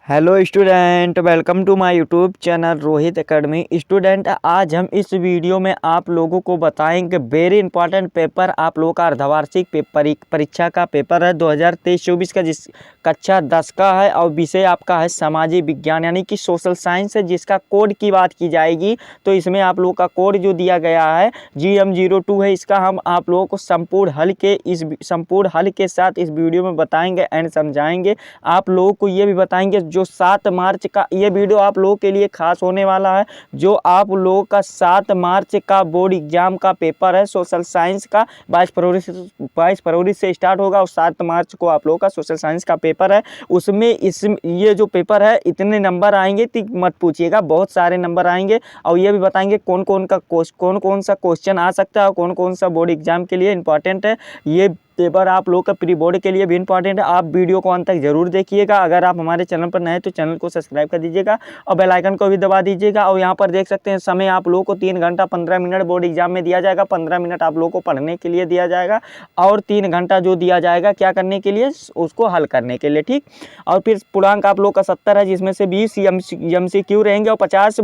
Hello student, welcome to my YouTube channel Rohit academy. Student, आज हम इस वीडियो में आप लोगों को बताएंगे वेरी इंपॉर्टेंट पेपर आप लोगों का अर्धवार्षिक परीक्षा का पेपर है 2023-24 का, जिस कक्षा 10 का है और विषय आपका है सामाजिक विज्ञान यानी कि सोशल साइंस है। जिसका कोड की बात की जाएगी तो इसमें आप लोगों का कोड जो दिया गया है GM02 है। इसका हम आप लोगों को संपूर्ण हल के साथ इस वीडियो में बताएंगे एंड समझाएंगे। आप लोगों को ये भी बताएंगे जो 7 मार्च का ये वीडियो आप लोगों के लिए खास होने वाला है। जो आप लोगों का 7 मार्च का बोर्ड एग्जाम का पेपर है सोशल साइंस का, 22 फरवरी से स्टार्ट होगा और 7 मार्च को आप लोगों का सोशल साइंस का पेपर है। उसमें ये जो पेपर है इतने नंबर आएंगे तो मत पूछिएगा, बहुत सारे नंबर आएंगे। और ये भी बताएंगे कौन कौन सा क्वेश्चन आ सकता है और कौन सा बोर्ड एग्जाम के लिए इंपॉर्टेंट है। ये पेपर आप लोग का प्री बोर्ड के लिए भी इंपॉर्टेंट है। आप वीडियो को अंत तक जरूर देखिएगा। अगर आप हमारे चैनल पर नए हैं तो चैनल को सब्सक्राइब कर दीजिएगा और बेल आइकन को भी दबा दीजिएगा। और यहाँ पर देख सकते हैं समय आप लोगों को 3 घंटा 15 मिनट बोर्ड एग्जाम में दिया जाएगा। 15 मिनट आप लोगों को पढ़ने के लिए दिया जाएगा और 3 घंटा जो दिया जाएगा क्या करने के लिए, उसको हल करने के लिए, ठीक। और फिर पूर्णांक आप लोग का 70 है, जिसमें से 20 MCQ रहेंगे और 50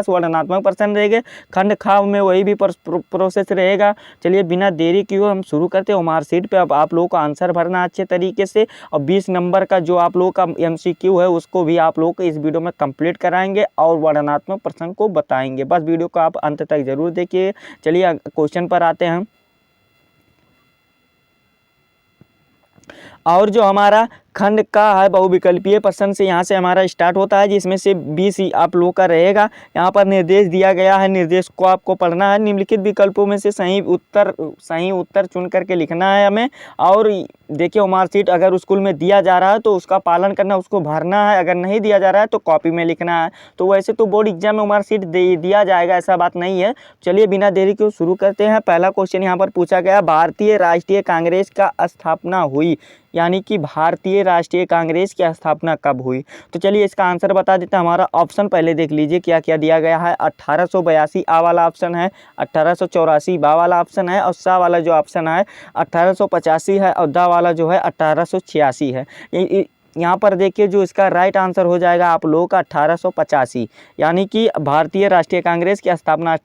वर्णनात्मक प्रश्न रहेंगे। खंड खा में वही भी प्रोसेस रहेगा। चलिए बिना देरी किए हम शुरू करते हैं। मार्कशीट पे अब आप लोगों को आंसर भरना अच्छे तरीके से और 20 नंबर का जो आप लोगों का MCQ है उसको भी आप लोगों को इस वीडियो में कंप्लीट कराएंगे और वर्णनात्मक प्रश्न को बताएंगे। बस वीडियो को आप अंत तक जरूर देखिए। चलिए क्वेश्चन पर आते हैं। और जो हमारा खंड का है बहुविकल्पीय प्रश्न से यहाँ से हमारा स्टार्ट होता है, जिसमें से 20 आप लोगों का रहेगा। यहाँ पर निर्देश दिया गया है, निर्देश को आपको पढ़ना है। निम्नलिखित विकल्पों में से सही उत्तर चुन करके लिखना है हमें। और देखिए मार्कशीट अगर स्कूल में दिया जा रहा है तो उसका पालन करना, उसको भरना है। अगर नहीं दिया जा रहा है तो कॉपी में लिखना है। तो वैसे तो बोर्ड एग्जाम में मार्कशीट दिया जाएगा, ऐसा बात नहीं है। चलिए बिना देरी के शुरू करते हैं। पहला क्वेश्चन यहाँ पर पूछा गया, भारतीय राष्ट्रीय कांग्रेस का स्थापना हुई, यानी कि भारतीय राष्ट्रीय कांग्रेस की स्थापना कब हुई। तो चलिए इसका आंसर बता देते हैं। हमारा ऑप्शन पहले देख लीजिए क्या क्या दिया गया है। 1882 आ वाला ऑप्शन है, 1884 बा वाला ऑप्शन है और सा वाला जो ऑप्शन है 1885 है और दा वाला जो है 1886 है। यहाँ पर देखिए जो इसका राइट आंसर हो जाएगा आप लोगों का 1885, यानी कि भारतीय राष्ट्रीय कांग्रेस की स्थापना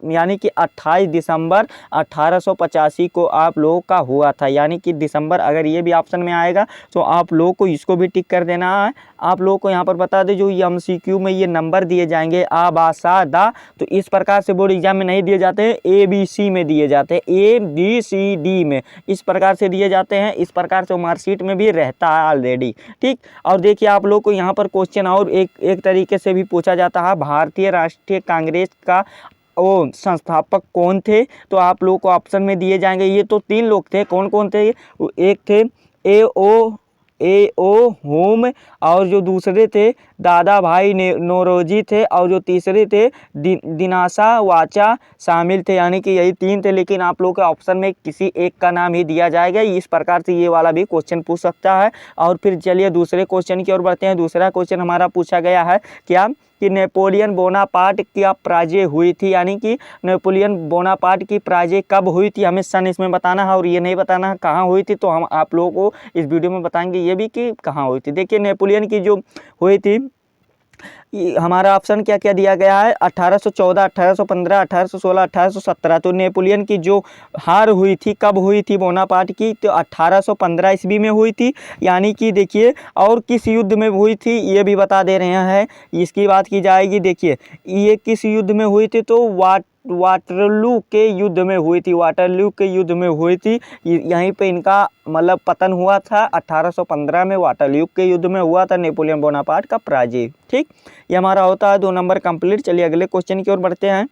यानी कि 28 दिसंबर 1885 को आप लोगों का हुआ था। यानी कि दिसंबर, अगर ये भी ऑप्शन में आएगा तो आप लोगों को इसको भी टिक कर देना है। आप लोगों को यहाँ पर बता दें जो MCQ में ये नंबर दिए जाएंगे आ बा सा दा, तो इस प्रकार से बोर्ड एग्जाम में नहीं दिए जाते हैं, ABC में दिए जाते हैं, ABCD में इस प्रकार से दिए जाते हैं। इस प्रकार से मार्कशीट में भी रहता है ऑलरेडी, ठीक। और देखिए आप लोग को यहाँ पर क्वेश्चन और एक तरीके से भी पूछा जाता है, भारतीय राष्ट्रीय कांग्रेस का वो संस्थापक कौन थे। तो आप लोगों को ऑप्शन में दिए जाएंगे। ये तो 3 लोग थे, कौन कौन थे। एक थे A.O. होम और जो दूसरे थे दादा भाई नौरोजी थे और जो तीसरे थे दिनासा वाचा शामिल थे। यानी कि यही 3 थे, लेकिन आप लोगों के ऑप्शन में किसी एक का नाम ही दिया जाएगा। इस प्रकार से ये वाला भी क्वेश्चन पूछ सकता है। और फिर चलिए दूसरे क्वेश्चन की ओर बढ़ते हैं। दूसरा क्वेश्चन हमारा पूछा गया है क्या कि नेपोलियन बोनापार्ट की पराजय हुई थी, यानी कि नेपोलियन बोनापार्ट की पराजय कब हुई थी। हमें सन इसमें बताना है और ये नहीं बताना है कहाँ हुई थी। तो हम आप लोगों को इस वीडियो में बताएंगे ये भी कि कहाँ हुई थी। देखिए नेपोलियन की जो हुई थी, हमारा ऑप्शन क्या क्या दिया गया है, 1814, 1815, 1816, 1817। तो नेपोलियन की जो हार हुई थी कब हुई थी बोनापार्ट की, तो 1815 ईस्वी में हुई थी। यानी कि देखिए और किस युद्ध में हुई थी ये भी बता दे रहे हैं, इसकी बात की जाएगी। देखिए ये किस युद्ध में हुई थी, तो वाटरलू के युद्ध में हुई थी। वाटरलू के युद्ध में हुई थी। यहीं पे इनका मतलब पतन हुआ था 1815 में। वाटरलू के युद्ध में हुआ था नेपोलियन बोनापार्ट का पराजय, ठीक। ये हमारा होता है 2 नंबर कंप्लीट। चलिए अगले क्वेश्चन की ओर बढ़ते हैं।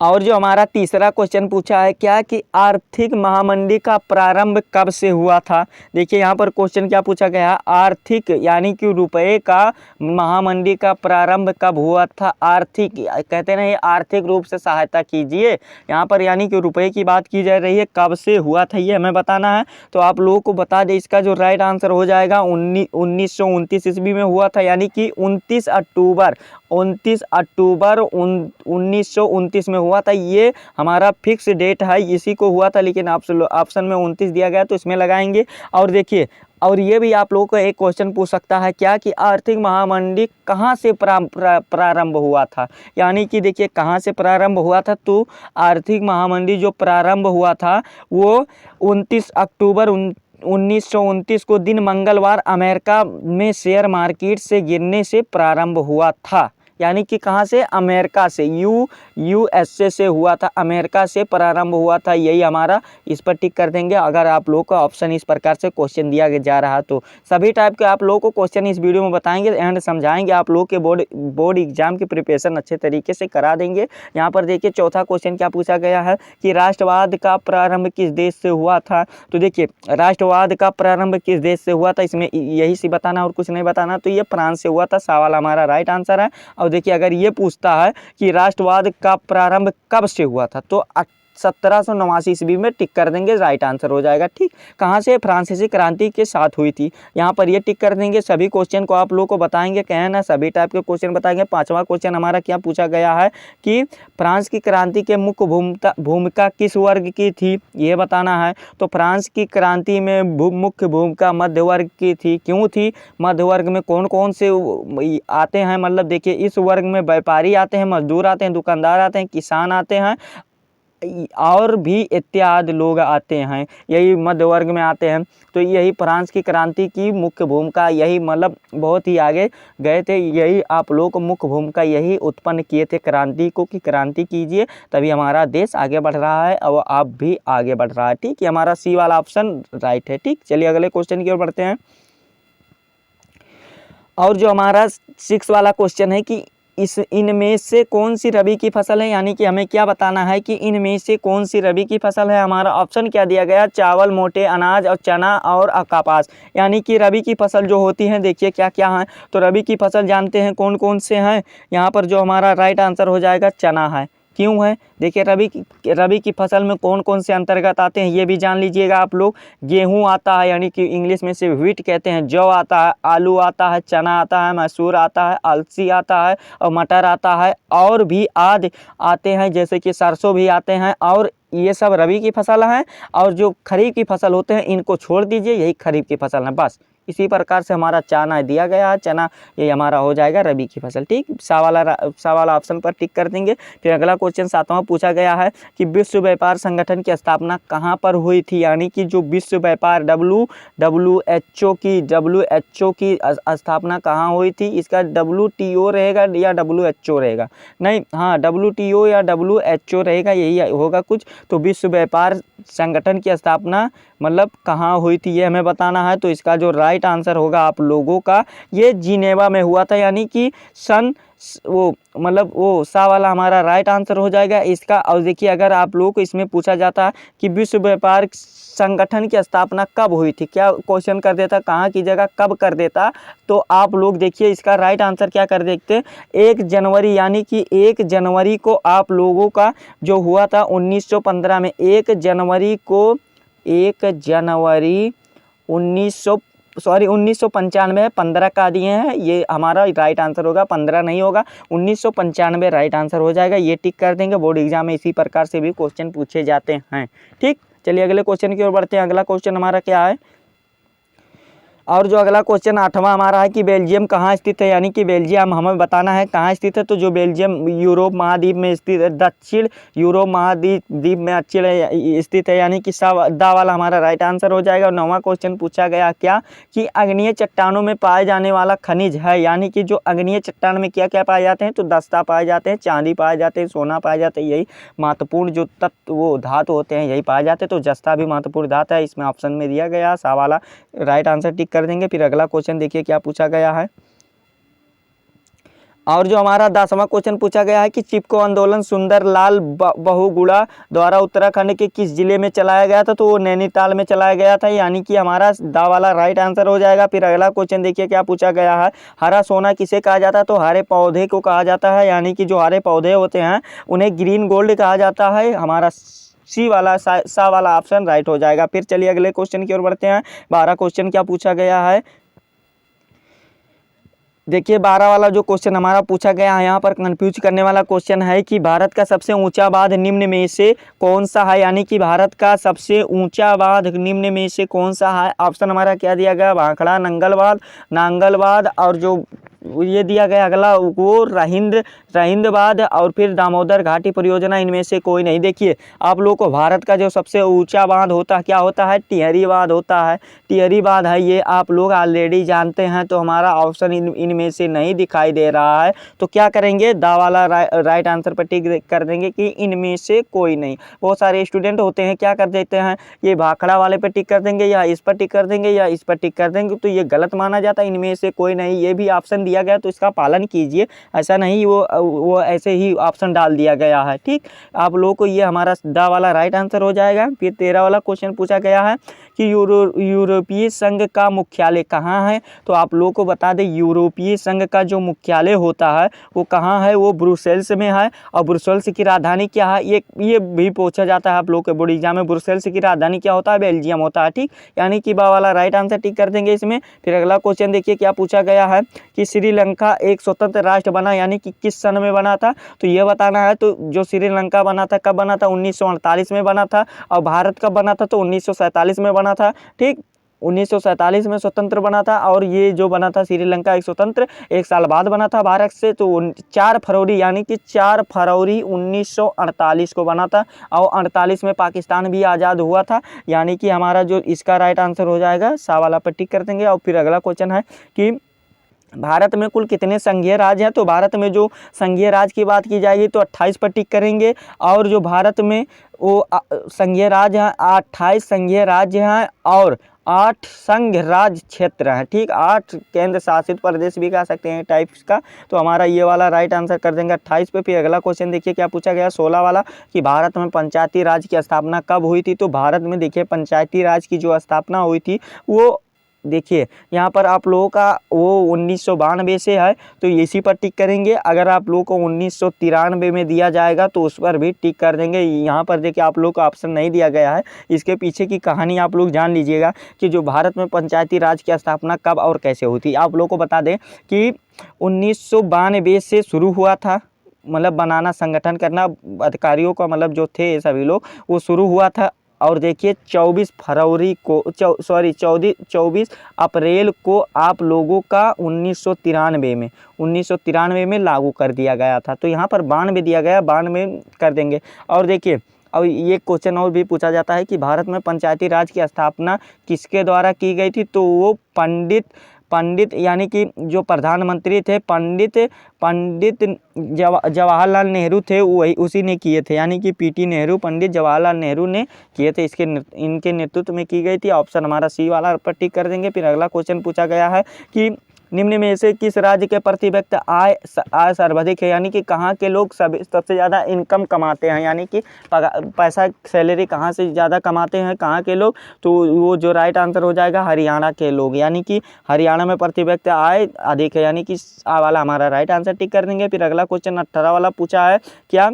और जो हमारा तीसरा क्वेश्चन पूछा है क्या कि आर्थिक महामंदी का प्रारंभ कब से हुआ था। देखिए यहाँ पर क्वेश्चन क्या पूछा गया, आर्थिक यानी कि रुपए का महामंदी का प्रारंभ कब हुआ था। आर्थिक कहते नहीं, आर्थिक रूप से सहायता कीजिए। यहाँ पर यानी कि रुपए की बात की जा रही है, कब से हुआ था ये हमें बताना है। तो आप लोगों को बता दें इसका जो राइट आंसर हो जाएगा 1929 ईस्वी में हुआ था। यानी कि 29 अक्टूबर 1929 में हुआ था। ये हमारा फिक्स डेट है, इसी को हुआ था, लेकिन ऑप्शन में 29 दिया गया तो इसमें लगाएंगे। और देखिए और ये भी आप लोगों को एक क्वेश्चन पूछ सकता है क्या कि आर्थिक महामंदी कहाँ से प्रारंभ हुआ था। यानी कि देखिए कहाँ से प्रारंभ हुआ था, तो आर्थिक महामंदी जो प्रारंभ हुआ था वो 29 अक्टूबर 1929 को दिन मंगलवार अमेरिका में शेयर मार्केट से गिरने से प्रारंभ हुआ था। यानी कि कहाँ से, अमेरिका से, यूएसए से हुआ था, अमेरिका से प्रारंभ हुआ था। यही हमारा, इस पर टिक कर देंगे अगर आप लोग का ऑप्शन इस प्रकार से क्वेश्चन दिया जा रहा। तो सभी टाइप के आप लोगों को क्वेश्चन इस वीडियो में बताएंगे एंड समझाएंगे, आप लोग के बोर्ड एग्जाम की प्रिपरेशन अच्छे तरीके से करा देंगे। यहाँ पर देखिए चौथा क्वेश्चन क्या पूछा गया है कि राष्ट्रवाद का प्रारंभ किस देश से हुआ था। तो देखिए राष्ट्रवाद का प्रारंभ किस देश से हुआ था, इसमें यही सी बताना और कुछ नहीं बताना। तो ये फ्रांस से हुआ था, सवाल हमारा राइट आंसर है। और देखिए अगर ये पूछता है कि राष्ट्रवाद का प्रारंभ कब से हुआ था, तो 1789 ईस्वी में टिक कर देंगे, राइट आंसर हो जाएगा। ठीक, कहाँ से, फ्रांसीसी क्रांति के साथ हुई थी, यहाँ पर ये टिक कर देंगे। सभी क्वेश्चन को आप लोग को बताएंगे, कहें ना सभी टाइप के क्वेश्चन बताएंगे। पांचवा क्वेश्चन हमारा क्या पूछा गया है कि फ्रांस की क्रांति के मुख्य भूमिका किस वर्ग की थी, ये बताना है। तो फ्रांस की क्रांति में मुख्य भूमिका मध्य वर्ग की थी। क्यों थी, मध्य वर्ग में कौन कौन से आते हैं, मतलब देखिए इस वर्ग में व्यापारी आते हैं, मजदूर आते हैं, दुकानदार आते हैं, किसान आते हैं और भी इत्यादि लोग आते हैं, यही मध्य वर्ग में आते हैं। तो यही फ्रांस की क्रांति की मुख्य भूमिका, यही मतलब बहुत ही आगे गए थे, यही आप लोगों को मुख्य भूमिका यही उत्पन्न किए थे क्रांति को, कि क्रांति कीजिए तभी हमारा देश आगे बढ़ रहा है और आप भी आगे बढ़ रहा है। ठीक, ये हमारा सी वाला ऑप्शन राइट है। ठीक, चलिए अगले क्वेश्चन की ओर बढ़ते हैं। और जो हमारा 6 वाला क्वेश्चन है कि इनमें से कौन सी रबी की फसल है, यानी कि हमें क्या बताना है कि इनमें से कौन सी रबी की फसल है। हमारा ऑप्शन क्या दिया गया, चावल, मोटे अनाज और चना और कपास। यानी कि रबी की फसल जो होती है देखिए क्या क्या है। तो रबी की फसल जानते हैं कौन कौन से हैं, यहाँ पर जो हमारा राइट आंसर हो जाएगा चना है। क्यों है, देखिए रबी की फसल में कौन कौन से अंतर्गत आते हैं ये भी जान लीजिएगा आप लोग। गेहूं आता है, यानी कि इंग्लिश में से व्हीट कहते हैं, जौ आता है, आलू आता है, चना आता है, मसूर आता है, अलसी आता है और मटर आता है, और भी आदि आते हैं, जैसे कि सरसों भी आते हैं। और ये सब रबी की फसल हैं। और जो खरीफ की फसल होते हैं इनको छोड़ दीजिए, यही खरीफ की फसल है। बस इसी प्रकार से हमारा चना दिया गया है, चना ये हमारा हो जाएगा रबी की फसल। ठीक, सा वाला ऑप्शन पर टिक कर देंगे। फिर अगला क्वेश्चन 7वां पूछा गया है कि विश्व व्यापार संगठन की स्थापना कहाँ पर हुई थी। यानी कि जो विश्व व्यापार WHO की स्थापना कहाँ हुई थी, इसका WTO रहेगा या WHO रहेगा, नहीं हाँ WTO या WHO रहेगा, यही होगा कुछ। तो विश्व व्यापार संगठन की स्थापना मतलब कहाँ हुई थी ये हमें बताना है। तो इसका जो राइट आंसर होगा आप लोगों का, ये जिनेवा में हुआ था। यानी कि सन वो सा वाला हमारा राइट आंसर हो जाएगा इसका। और देखिए अगर आप लोगों को इसमें पूछा जाता है कि विश्व व्यापार संगठन की स्थापना कब हुई थी, क्या क्वेश्चन कर देता कहाँ की जगह कब कर देता, तो आप लोग देखिए इसका राइट आंसर क्या कर देते, 1 जनवरी, यानी कि 1 जनवरी को आप लोगों का जो हुआ था 1915 में, 1 जनवरी 1995 है, 15 का दिए हैं, ये हमारा राइट आंसर होगा, 15 नहीं होगा, 1995 राइट आंसर हो जाएगा। ये टिक कर देंगे, बोर्ड एग्जाम में इसी प्रकार से भी क्वेश्चन पूछे जाते हैं। ठीक, चलिए अगले क्वेश्चन की ओर बढ़ते हैं। अगला क्वेश्चन हमारा क्या है, और जो अगला क्वेश्चन 8वां हमारा है कि बेल्जियम कहाँ स्थित है। यानी कि बेल्जियम हमें बताना है कहाँ स्थित है। तो जो बेल्जियम यूरोप महाद्वीप में स्थित है, दक्षिण यूरोप महाद्वीप में स्थित है, यानी कि दा वाला हमारा राइट आंसर हो जाएगा। और 9वां क्वेश्चन पूछा गया क्या कि अग्नीय चट्टानों में पाए जाने वाला खनिज है। यानी कि जो अग्नीय चट्टान में क्या क्या पाए जाते हैं, तो दस्ता पाए जाते हैं, चांदी पाए जाते हैं, सोना पाए जाते हैं, यही महत्वपूर्ण जो तत्व वो धातु होते हैं यही पाए जाते हैं। तो जस्ता भी महत्वपूर्ण धातु है, इसमें ऑप्शन में दिया गया सा वाला राइट आंसर टिक कर देंगे। फिर अगला क्वेश्चन देखिए क्या पूछा गया है। और जो हमारा 10वां क्वेश्चन पूछा गया है कि चिपको आंदोलन सुंदरलाल बहुगुणा द्वारा उत्तराखंड के किस जिले में चलाया गया था, तो वो नैनीताल में चलाया गया था। यानी कि हमारा दा वाला राइट आंसर हो जाएगा। फिर अगला क्वेश्चन देखिए क्या पूछा गया है, हरा सोना किसे कहा जाता है, तो हरे पौधे को कहा जाता है। यानी कि जो हरे पौधे होते हैं उन्हें ग्रीन गोल्ड कहा जाता है। हमारा सा वाला ऑप्शन राइट हो जाएगा। फिर चलिए अगले क्वेश्चन की ओर बढ़ते हैं। 12 क्वेश्चन क्या पूछा गया है देखिए 12 वाला जो क्वेश्चन हमारा पूछा गया है, यहाँ पर कंफ्यूज करने वाला क्वेश्चन है कि भारत का सबसे ऊंचा बांध निम्न में से कौन सा है। यानी कि भारत का सबसे ऊंचा बांध निम्न में से कौन सा है। ऑप्शन हमारा क्या दिया गया, भाखड़ा, नंगल बांध, नांगल बांध, और जो ये दिया गया अगला वो रहिंद बांध और फिर दामोदर घाटी परियोजना, इनमें से कोई नहीं। देखिए आप लोगों को भारत का जो सबसे ऊंचा बांध होता है क्या होता है, टिहरी बांध होता है। टिहरी बांध है, ये आप लोग ऑलरेडी जानते हैं। तो हमारा ऑप्शन इनमें से नहीं दिखाई दे रहा है। तो क्या करेंगे, दा वाला राइट आंसर पर टिक कर देंगे कि इनमें से कोई नहीं। बहुत सारे स्टूडेंट होते हैं क्या कर देते हैं, ये भाखड़ा वाले पर टिक कर देंगे या इस पर टिक कर देंगे या इस पर टिक कर देंगे, तो ये गलत माना जाता है। इनमें से कोई नहीं, ये भी ऑप्शन दिया गया तो इसका पालन कीजिए। ऐसा नहीं वो ऐसे ही ऑप्शन डाल दिया गया है। ठीक, आप लोगों को ये हमारा दा वाला राइट आंसर हो जाएगा। फिर 13 वाला क्वेश्चन पूछा गया है कि यूरोपीय संघ का मुख्यालय कहाँ है। तो आप लोगों को बता दें, यूरोपीय संघ का जो मुख्यालय होता है वो कहाँ है, वो ब्रुसेल्स में है। और ब्रुसेल्स की राजधानी क्या है, ये भी पूछा जाता है आप लोग के बोर्ड एग्जाम में। ब्रुसेल्स की राजधानी क्या होता है, बेल्जियम होता है। ठीक, यानी कि बा वाला राइट आंसर टिक कर देंगे इसमें। फिर अगला क्वेश्चन देखिए क्या पूछा गया है कि श्रीलंका एक स्वतंत्र राष्ट्र बना, यानी कि किस सन में बना था। तो ये बताना है। तो जो श्रीलंका बना था कब बना था, 1948 में बना था। और भारत कब बना था, तो 1947 में बना था। ठीक, 1947 में स्वतंत्र बना था। और ये जो बना था श्रीलंका एक स्वतंत्र, एक साल बाद बना था भारत से। तो 4 फरवरी, यानी कि 4 फरवरी 1948 को बना था। और 48 में पाकिस्तान भी आज़ाद हुआ था। यानी कि हमारा जो इसका राइट आंसर हो जाएगा, सा वाला पर टिक कर देंगे। और फिर अगला क्वेश्चन है कि भारत में कुल कितने संघीय राज्य हैं। तो भारत में जो संघीय राज्य की बात की जाएगी तो 28 पर टिक करेंगे। और जो भारत में वो संघीय राज्य हैं, 28 संघीय राज्य हैं और 8 संघ राज्य क्षेत्र हैं। ठीक, 8 केंद्र शासित प्रदेश भी कह सकते हैं टाइप्स का। तो हमारा ये वाला राइट आंसर कर देंगे 28 पे। फिर अगला क्वेश्चन देखिए क्या पूछा गया 16 वाला कि भारत में पंचायती राज की स्थापना कब हुई थी। तो भारत में देखिए पंचायती राज की जो स्थापना हुई थी वो देखिए यहाँ पर आप लोगों का वो 1992 से है। तो इसी पर टिक करेंगे। अगर आप लोगों को 1993 में दिया जाएगा तो उस पर भी टिक कर देंगे। यहाँ पर देखिए आप लोगों को ऑप्शन नहीं दिया गया है। इसके पीछे की कहानी आप लोग जान लीजिएगा कि जो भारत में पंचायती राज की स्थापना कब और कैसे हुई थी। आप लोगों को बता दें कि 1992 से शुरू हुआ था, मतलब बनाना, संगठन करना, अधिकारियों का मतलब जो थे सभी लोग, वो शुरू हुआ था। और देखिए 24 अप्रैल को आप लोगों का 1993 में लागू कर दिया गया था। तो यहाँ पर 92 दिया गया, 92 कर देंगे। और देखिए और ये क्वेश्चन और भी पूछा जाता है कि भारत में पंचायती राज की स्थापना किसके द्वारा की गई थी। तो वो पंडित यानी कि जो प्रधानमंत्री थे पंडित जवाहरलाल नेहरू थे, वही उसी ने किए थे। यानी कि पीटी नेहरू, पंडित जवाहरलाल नेहरू ने किए थे। इनके नेतृत्व में की गई थी। ऑप्शन हमारा सी वाला पर टिक कर देंगे। फिर अगला क्वेश्चन पूछा गया है कि निम्न में से किस राज्य के प्रति व्यक्ति आय सर्वाधिक है। यानी कि कहाँ के लोग सबसे ज़्यादा इनकम कमाते हैं, यानी कि पैसा सैलरी कहाँ से ज़्यादा कमाते हैं कहाँ के लोग। तो वो जो राइट आंसर हो जाएगा हरियाणा के लोग। यानी कि हरियाणा में प्रति व्यक्ति आय अधिक है। यानी कि आ वाला हमारा राइट आंसर टिक कर देंगे। फिर अगला क्वेश्चन 18 वाला पूछा है क्या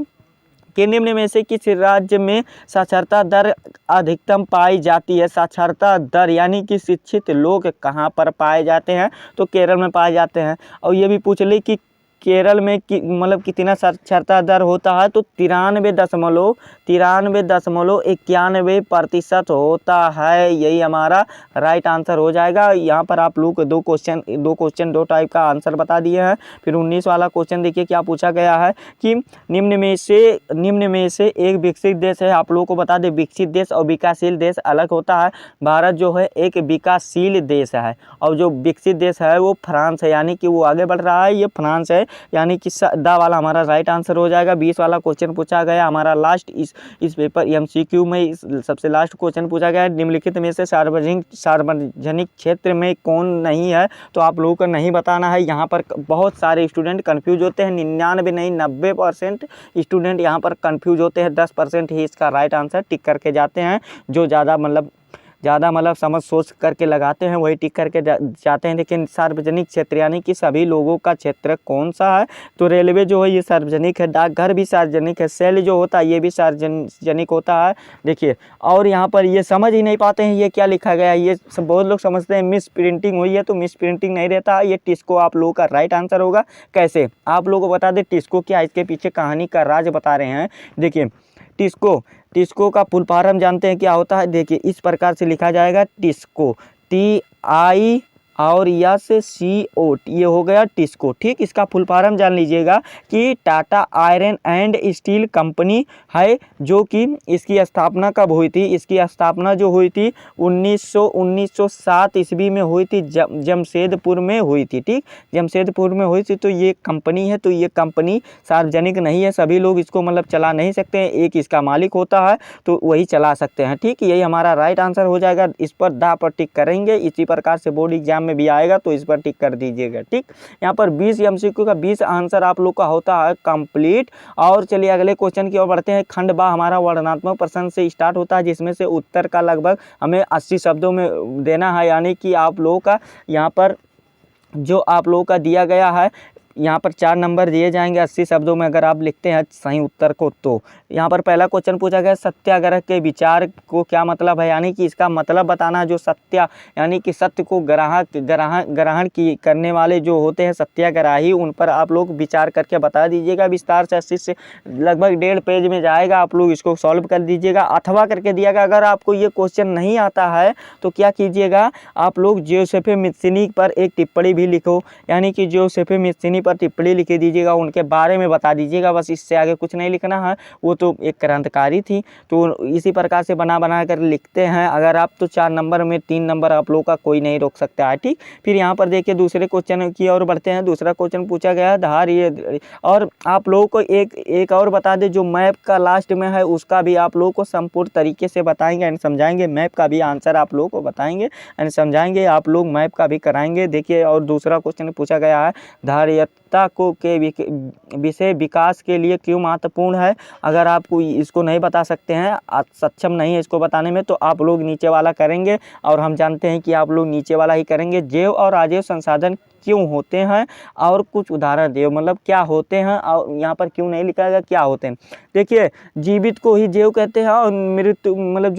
कि निम्न में से किस राज्य में साक्षरता दर अधिकतम पाई जाती है। साक्षरता दर यानी कि शिक्षित लोग कहाँ पर पाए जाते हैं। तो केरल में पाए जाते हैं। और ये भी पूछ ली कि केरल में मतलब कितना साक्षरता दर होता है। तो 93.91% होता है। यही हमारा राइट आंसर हो जाएगा। यहाँ पर आप लोग दो टाइप का आंसर बता दिए हैं। फिर 19 वाला क्वेश्चन देखिए क्या पूछा गया है कि निम्न में से एक विकसित देश है। आप लोगों को बता दें विकसित देश और विकासशील देश अलग होता है। भारत जो है एक विकासशील देश है और जो विकसित देश है वो फ्रांस है। यानी कि वो आगे बढ़ रहा है, ये फ्रांस है। यानी कि दा वाला हमारा राइट आंसर हो जाएगा। 20 वाला क्वेश्चन पूछा गया हमारा लास्ट इस पेपर एमसीक्यू में सबसे लास्ट क्वेश्चन पूछा गया है निम्नलिखित में से सार्वजनिक क्षेत्र में कौन नहीं है। तो आप लोगों को नहीं बताना है। यहाँ पर बहुत सारे स्टूडेंट कंफ्यूज होते हैं। 99 नहीं 90% स्टूडेंट यहाँ पर कंफ्यूज होते हैं। 10% ही इसका राइट आंसर टिक करके जाते हैं जो ज़्यादा मतलब ज़्यादा मतलब समझ सोच करके लगाते हैं, वही टिक करके जाते हैं। लेकिन सार्वजनिक क्षेत्र यानी कि सभी लोगों का क्षेत्र कौन सा है, तो रेलवे जो है ये सार्वजनिक है, डाकघर भी सार्वजनिक है, सेल जो होता है ये भी सार्वजनिक होता है। देखिए, और यहाँ पर ये समझ ही नहीं पाते हैं ये क्या लिखा गया है, ये सब बहुत लोग समझते हैं मिस प्रिंटिंग हुई है, तो मिस प्रिंटिंग नहीं रहता है, ये टिस्को आप लोगों का राइट आंसर होगा। कैसे, आप लोगों को बता दें टिस्को क्या, इसके पीछे कहानी का राज बता रहे हैं। देखिए, टिस्को का फुल फॉर्म जानते हैं क्या होता है। देखिए, इस प्रकार से लिखा जाएगा टिस्को, TI और SCO, ये हो गया टिस्को। ठीक, इसका फुल फॉर्म जान लीजिएगा कि Tata iron and steel company है, जो कि इसकी स्थापना कब हुई थी। इसकी स्थापना जो हुई थी 1907 ईस्वी में हुई थी, जमशेदपुर में हुई थी। ठीक, जमशेदपुर में हुई थी। तो ये कंपनी है, तो ये कंपनी सार्वजनिक नहीं है, सभी लोग इसको मतलब चला नहीं सकते हैं, एक इसका मालिक होता है तो वही चला सकते हैं। ठीक, यही हमारा राइट आंसर हो जाएगा। इस पर दा पर टिक करेंगे, इसी प्रकार से बोर्ड एग्जाम में भी आएगा, तो इस पर टिक कर दीजिएगा। ठीक, यहाँ पर 20 MCQ का 20 आंसर आप लोग का होता है कंप्लीट। और चलिए अगले क्वेश्चन की ओर बढ़ते हैं। खंड बा हमारा वर्णनात्मक प्रश्न से स्टार्ट होता है, जिसमें से उत्तर का लगभग हमें 80 शब्दों में देना है, यानी कि आप लोगों का यहाँ पर जो आप लोगों का दिया गया है, यहाँ पर 4 नंबर दिए जाएंगे 80 शब्दों में अगर आप लिखते हैं सही उत्तर को। तो यहाँ पर पहला क्वेश्चन पूछा गया सत्याग्रह के विचार को क्या मतलब है, यानी कि इसका मतलब बताना। जो सत्या यानी कि सत्य को ग्रहण की करने वाले जो होते हैं सत्याग्रही, उन पर आप लोग विचार करके बता दीजिएगा विस्तार से। 80 से लगभग 1.5 पेज में जाएगा, आप लोग इसको सॉल्व कर दीजिएगा अथवा करके दिया गया। अगर आपको ये क्वेश्चन नहीं आता है तो क्या कीजिएगा, आप लोग जोसेफ मित्सिनी पर एक टिप्पणी भी लिखो, यानी कि जोसेफ मित्सिनी पर टिप्पणी लिख दीजिएगा, उनके बारे में बता दीजिएगा, बस इससे आगे कुछ नहीं लिखना है। वो तो एक क्रांतिकारी थी, तो इसी प्रकार से बना कर लिखते हैं। अगर आप तो 4 नंबर में 3 नंबर आप लोगों का कोई नहीं रोक सकता है। ठीक, फिर यहाँ पर देखिए दूसरे क्वेश्चन की ओर बढ़ते हैं। दूसरा क्वेश्चन पूछा गया धार ये, और आप लोगों को एक और बता दें, जो मैप का लास्ट में है उसका भी आप लोगों को संपूर्ण तरीके से बताएंगे एंड समझाएंगे। मैप का भी आंसर आप लोगों को बताएंगे एंड समझाएंगे, आप लोग मैप का भी कराएंगे। देखिए, और दूसरा क्वेश्चन पूछा गया है धारियता को के विषय विकास के लिए क्यों महत्वपूर्ण है। अगर आपको इसको नहीं बता सकते हैं, आप सक्षम नहीं है इसको बताने में, तो आप लोग नीचे वाला करेंगे, और हम जानते हैं कि आप लोग नीचे वाला ही करेंगे। जैव और अजैव संसाधन क्यों होते हैं, और कुछ उदाहरण देव, मतलब क्या होते हैं, और यहाँ पर क्यों नहीं लिखा गया क्या होते हैं। देखिए, जीवित को ही जैव कहते हैं, और मृत्यु मतलब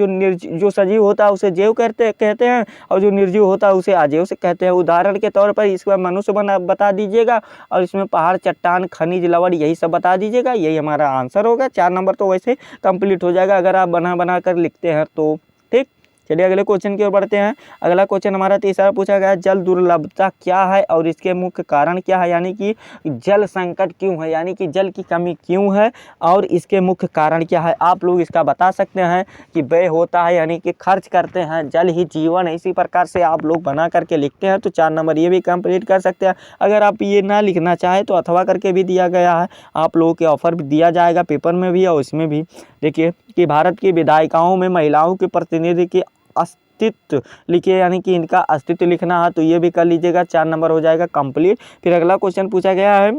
जो सजीव होता है उसे जैव कहते हैं, और जो निर्जीव होता है उसे अजैव से कहते हैं। उदाहरण के तौर पर इसमें मनुष्य बता दीजिएगा, और इसमें पहाड़, चट्टान, खनिज, लवण, यही सब बता दीजिएगा। यही हमारा आंसर होगा। 4 नंबर तो वैसे कंप्लीट हो जाएगा अगर आप बना कर लिखते हैं तो। ठीक, चलिए अगले क्वेश्चन की ओर बढ़ते हैं। अगला क्वेश्चन हमारा तीसरा पूछा गया जल दुर्लभता क्या है और इसके मुख्य कारण क्या है, यानी कि जल संकट क्यों है, यानी कि जल की कमी क्यों है और इसके मुख्य कारण क्या है। आप लोग इसका बता सकते हैं कि व्यय होता है, यानी कि खर्च करते हैं, जल ही जीवन है, इसी प्रकार से आप लोग बना करके लिखते हैं तो 4 नंबर ये भी कंप्लीट कर सकते हैं। अगर आप ये ना लिखना चाहें तो अथवा करके भी दिया गया है, आप लोगों के ऑफर भी दिया जाएगा पेपर में भी और इसमें भी। देखिए कि भारत की विधायिकाओं में महिलाओं के प्रतिनिधि की अस्तित्व लिखिए, यानी कि इनका अस्तित्व लिखना है तो ये भी कर लीजिएगा। 4 नंबर हो जाएगा कंप्लीट। फिर अगला क्वेश्चन पूछा गया है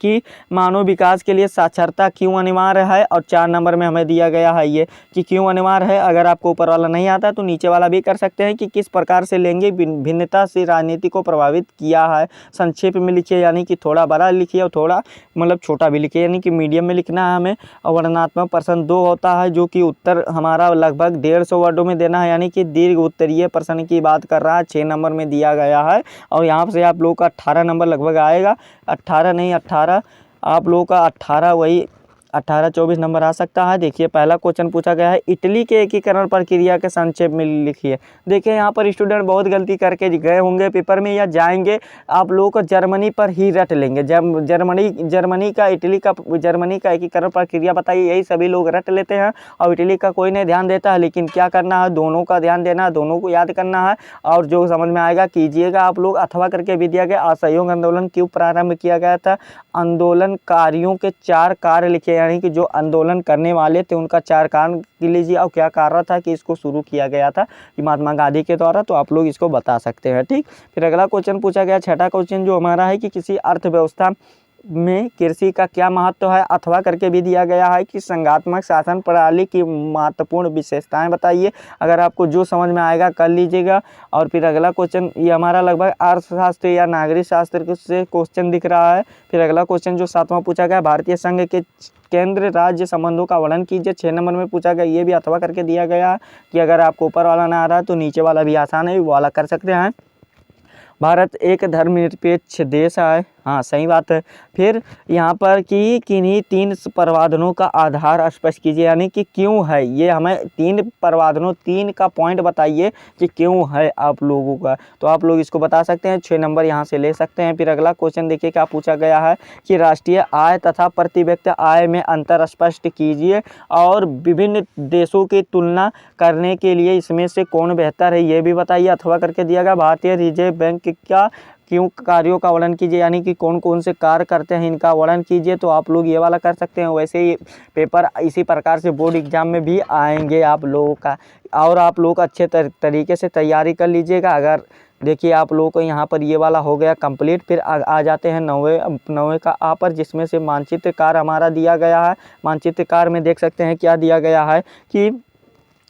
कि मानव विकास के लिए साक्षरता क्यों अनिवार्य है, और 4 नंबर में हमें दिया गया है ये कि क्यों अनिवार्य है। अगर आपको ऊपर वाला नहीं आता तो नीचे वाला भी कर सकते हैं कि किस प्रकार से लैंगिक भिन्नता से राजनीति को प्रभावित किया है। संक्षेप में लिखिए, यानी कि थोड़ा बड़ा लिखिए और थोड़ा मतलब छोटा भी लिखिए, यानी कि मीडियम में लिखना है हमें। और वर्णनात्मक प्रश्न 2 होता है जो कि उत्तर हमारा लगभग 150 वर्डों में देना है, यानी कि दीर्घ उत्तरीय प्रश्न की बात कर रहा है। 6 नंबर में दिया गया है और यहाँ से आप लोगों का 18 नंबर लगभग आएगा। 18 नहीं 18 आप लोगों का 18 वही 18-24 नंबर आ सकता है। देखिए पहला क्वेश्चन पूछा गया है इटली के एकीकरण प्रक्रिया के संक्षेप में लिखिए। देखिए यहाँ पर स्टूडेंट बहुत गलती करके गए होंगे पेपर में या जाएंगे, आप लोगों को जर्मनी पर ही रट लेंगे। जब जर्मनी का एकीकरण प्रक्रिया बताइए, यही सभी लोग रट लेते हैं और इटली का कोई नहीं ध्यान देता है। लेकिन क्या करना है, दोनों का ध्यान देना है, दोनों को याद करना है और जो समझ में आएगा कीजिएगा आप लोग। अथवा करके भी दिया गया असहयोग आंदोलन क्यों प्रारंभ किया गया था। आंदोलनकारियों के 4 कार्य लिखे, यानी कि जो आंदोलन करने वाले थे उनका 4 कारण लीजिए और क्या कारण था कि इसको शुरू किया गया था कि महात्मा गांधी के द्वारा, तो आप लोग इसको बता सकते हैं। ठीक, फिर अगला क्वेश्चन पूछा गया छठा क्वेश्चन जो हमारा है कि किसी अर्थव्यवस्था में कृषि का क्या महत्व है, अथवा करके भी दिया गया है कि संघात्मक शासन प्रणाली की महत्वपूर्ण विशेषताएं बताइए। अगर आपको जो समझ में आएगा कर लीजिएगा। और फिर अगला क्वेश्चन ये हमारा लगभग अर्थशास्त्र या नागरिक शास्त्र से क्वेश्चन दिख रहा है। फिर अगला क्वेश्चन जो 7वां पूछा गया, भारतीय संघ के केंद्र राज्य संबंधों का वर्णन कीजिए। 6 नंबर में पूछा गया, ये भी अथवा करके दिया गया है कि अगर आपको ऊपर वाला ना आ रहा है तो नीचे वाला भी आसान है, वो वाला कर सकते हैं। भारत एक धर्मनिरपेक्ष देश है, हाँ सही बात है। फिर यहाँ पर कि किन्हीं 3 प्रवादनों का आधार स्पष्ट कीजिए, यानी कि क्यों है ये, हमें 3 प्रवादनों 3 का पॉइंट बताइए कि क्यों है आप लोगों का, तो आप लोग इसको बता सकते हैं। 6 नंबर यहाँ से ले सकते हैं। फिर अगला क्वेश्चन देखिए क्या पूछा गया है कि राष्ट्रीय आय तथा प्रति व्यक्ति आय में अंतर स्पष्ट कीजिए और विभिन्न देशों की तुलना करने के लिए इसमें से कौन बेहतर है ये भी बताइए। अथवा करके दिया गया, भारतीय रिजर्व बैंक क्या क्यों कार्यों का वर्णन कीजिए, यानी कि कौन कौन से कार्य करते हैं इनका वर्णन कीजिए, तो आप लोग ये वाला कर सकते हैं। वैसे ही पेपर इसी प्रकार से बोर्ड एग्जाम में भी आएंगे आप लोगों का, और आप लोग अच्छे तरीके से तैयारी कर लीजिएगा। अगर देखिए आप लोगों को यहाँ पर ये वाला हो गया कंप्लीट। फिर आ जाते हैं 9वें का आ पर, जिसमें से मानचित्र कार्य हमारा दिया गया है। मानचित्र कार्य में देख सकते हैं क्या दिया गया है कि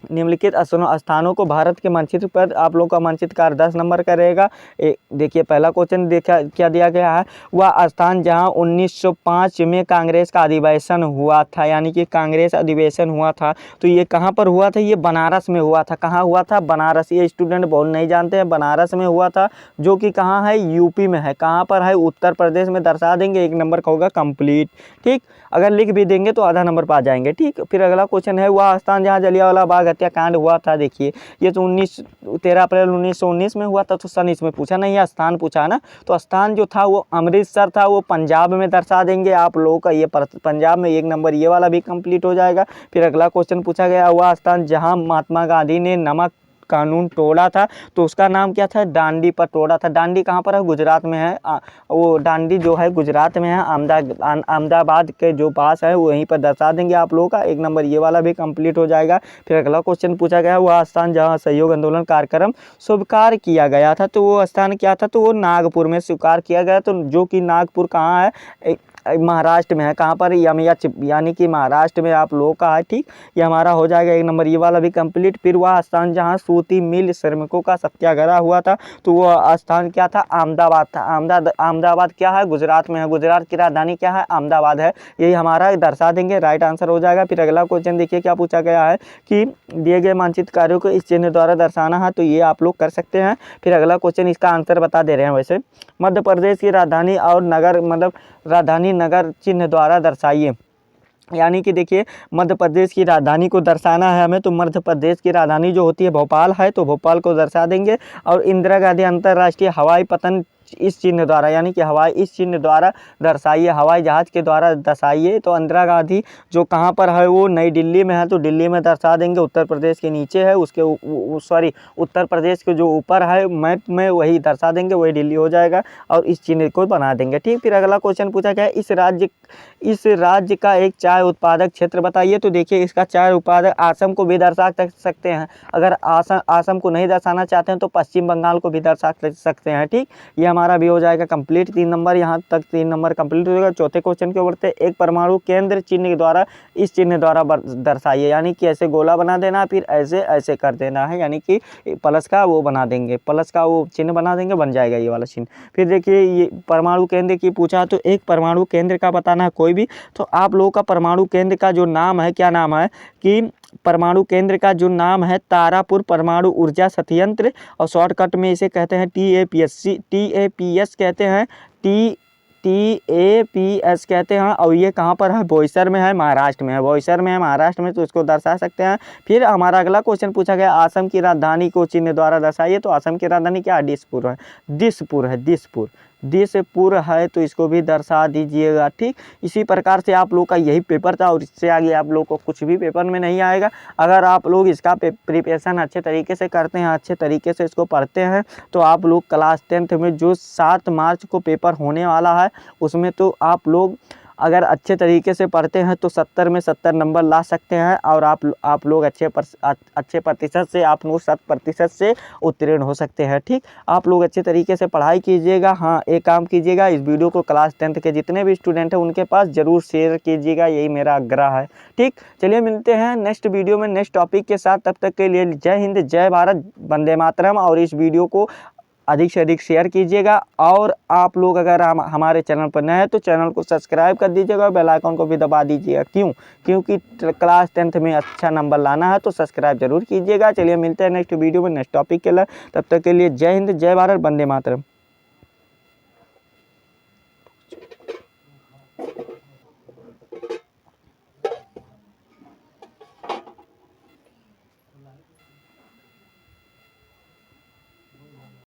निम्नलिखित स्थानों को भारत के मानचित्र पर, आप लोग का मानचित्र कार्य 10 नंबर का रहेगा। देखिए पहला क्वेश्चन देखा क्या दिया गया है, वह स्थान जहां 1905 में कांग्रेस का अधिवेशन हुआ था, यानी कि कांग्रेस अधिवेशन हुआ था, तो ये कहाँ पर हुआ था, ये बनारस में हुआ था। कहाँ हुआ था, बनारस। ये स्टूडेंट बहुत नहीं जानते हैं, बनारस में हुआ था, जो कि कहाँ है, यूपी में है। कहाँ पर है, उत्तर प्रदेश में। दर्शा देंगे, 1 नंबर का होगा कंप्लीट, ठीक। अगर लिख भी देंगे तो आधा नंबर पा जाएंगे, ठीक। फिर अगला क्वेश्चन है, वह स्थान जहाँ जलियांवाला बाग हत्याकांड हुआ था। देखिए ये तो 13 अप्रैल 1919 में हुआ था, तो सन इसमें पूछा नहीं है, स्थान पूछा ना, तो स्थान जो था वो अमृतसर था, वो पंजाब में दर्शा देंगे आप लोगों का। ये पंजाब में 1 नंबर ये वाला भी कंप्लीट हो जाएगा। फिर अगला क्वेश्चन पूछा गया, वह स्थान जहाँ महात्मा गांधी ने नमक कानून तोड़ा था, तो उसका नाम क्या था, डांडी पर तोड़ा था। डांडी कहाँ पर है, गुजरात में है। वो डांडी जो है गुजरात में है, अहमदाबाद के जो पास है वहीं पर दर्शा देंगे आप लोगों का। 1 नंबर ये वाला भी कंप्लीट हो जाएगा। फिर अगला क्वेश्चन पूछा गया, वह स्थान जहाँ सहयोग आंदोलन कार्यक्रम स्वीकार किया गया था, तो वो स्थान क्या था, तो वो नागपुर में स्वीकार किया गया, तो जो कि नागपुर कहाँ है, महाराष्ट्र में है। कहाँ पर, यानी कि महाराष्ट्र में आप लोगों का है, ठीक। ये हमारा हो जाएगा 1 नंबर ये वाला भी कंप्लीट। फिर वह स्थान जहाँ सूती मिल श्रमिकों का सत्याग्रह हुआ था, तो वह स्थान क्या था, अहमदाबाद था। अहमदाबाद क्या है, गुजरात में है। गुजरात की राजधानी क्या है, अहमदाबाद है। यही हमारा दर्शा देंगे, राइट आंसर हो जाएगा। फिर अगला क्वेश्चन देखिए क्या पूछा गया है कि दिए गए मानचित्र कार्यों को इस चिन्ह द्वारा दर्शाना है, तो ये आप लोग कर सकते हैं। फिर अगला क्वेश्चन इसका आंसर बता दे रहे हैं। वैसे मध्य प्रदेश की राजधानी और नगर, मतलब राजधानी नगर चिन्ह द्वारा दर्शाइए, यानी कि देखिए मध्य प्रदेश की राजधानी को दर्शाना है हमें, तो मध्य प्रदेश की राजधानी जो होती है भोपाल है, तो भोपाल को दर्शा देंगे। और इंदिरा गांधी अंतर्राष्ट्रीय हवाई पतन इस चिन्ह द्वारा, यानी कि हवाई इस चिन्ह द्वारा दर्शाइए, हवाई जहाज के द्वारा दर्शाइए। तो इंदिरा गांधी जो कहाँ पर है, वो नई दिल्ली में है, तो दिल्ली में दर्शा देंगे। उत्तर प्रदेश के नीचे है, उसके उत्तर प्रदेश के जो ऊपर है मैप में वही दर्शा देंगे, वही दिल्ली हो जाएगा, और इस चिन्ह को बना देंगे, ठीक। फिर अगला क्वेश्चन पूछा गया, इस राज्य का एक चाय उत्पादक क्षेत्र बताइए, तो देखिए इसका चाय उत्पादक असम को भी दर्शा सकते हैं। अगर असम को नहीं दर्शाना चाहते हैं तो पश्चिम बंगाल को भी दर्शा सकते हैं, ठीक। ये हमारा भी हो जाएगा कंप्लीट। 3 नंबर, यहाँ तक 3 नंबर कंप्लीट हो जाएगा। चौथे क्वेश्चन के ऊपर एक परमाणु केंद्र चिन्ह के द्वारा, इस चिन्ह द्वारा दर्शाइए, यानी कि ऐसे गोला बना देना, फिर ऐसे ऐसे कर देना है, यानी कि प्लस का वो बना देंगे, प्लस का वो चिन्ह बना देंगे, बन जाएगा ये वाला चिन्ह। फिर देखिए ये परमाणु केंद्र की पूछा, तो एक परमाणु केंद्र का बताना है कोई भी, तो आप लोगों का परमाणु केंद्र का जो नाम है, क्या नाम है कि परमाणु केंद्र का जो नाम है तारापुर परमाणु ऊर्जा संयंत्र, और शॉर्टकट में इसे कहते हैं TAPS कहते हैं, TAPS कहते हैं। और ये कहाँ पर है, बोईसर में है, महाराष्ट्र में है। बोईसर में है, महाराष्ट्र में, तो इसको दर्शा सकते हैं। फिर हमारा अगला क्वेश्चन पूछा गया, असम की राजधानी को चिन्ह द्वारा दर्शाइए, तो असम की राजधानी क्या है, दिसपुर है। दिसपुर है, तो इसको भी दर्शा दीजिएगा, ठीक। इसी प्रकार से आप लोग का यही पेपर था, और इससे आगे आप लोग को कुछ भी पेपर में नहीं आएगा। अगर आप लोग इसका प्रिपरेशन अच्छे तरीके से करते हैं, अच्छे तरीके से इसको पढ़ते हैं, तो आप लोग क्लास 10th में जो 7 मार्च को पेपर होने वाला है, उसमें तो आप लोग अगर अच्छे तरीके से पढ़ते हैं तो 70 में 70 नंबर ला सकते हैं और आप लोग अच्छे प्रतिशत से, आप लोग 100% से उत्तीर्ण हो सकते हैं। ठीक, आप लोग अच्छे तरीके से पढ़ाई कीजिएगा। हाँ, एक काम कीजिएगा, इस वीडियो को क्लास 10th के जितने भी स्टूडेंट हैं उनके पास ज़रूर शेयर कीजिएगा, यही मेरा आग्रह है। ठीक, चलिए मिलते हैं नेक्स्ट वीडियो में नेक्स्ट टॉपिक के साथ। तब तक के लिए जय हिंद, जय भारत, वंदे मातरम। और इस वीडियो को अधिक से अधिक शेयर कीजिएगा। और आप लोग अगर हमारे चैनल पर नए हैं तो चैनल को सब्सक्राइब कर दीजिएगा और बेल आइकन को भी दबा दीजिएगा। क्योंकि क्लास 10th में अच्छा नंबर लाना है तो सब्सक्राइब जरूर कीजिएगा। चलिए मिलते हैं नेक्स्ट वीडियो में नेक्स्ट टॉपिक के लिए। तब तक के लिए जय हिंद, जय भारत, वंदे मातरम।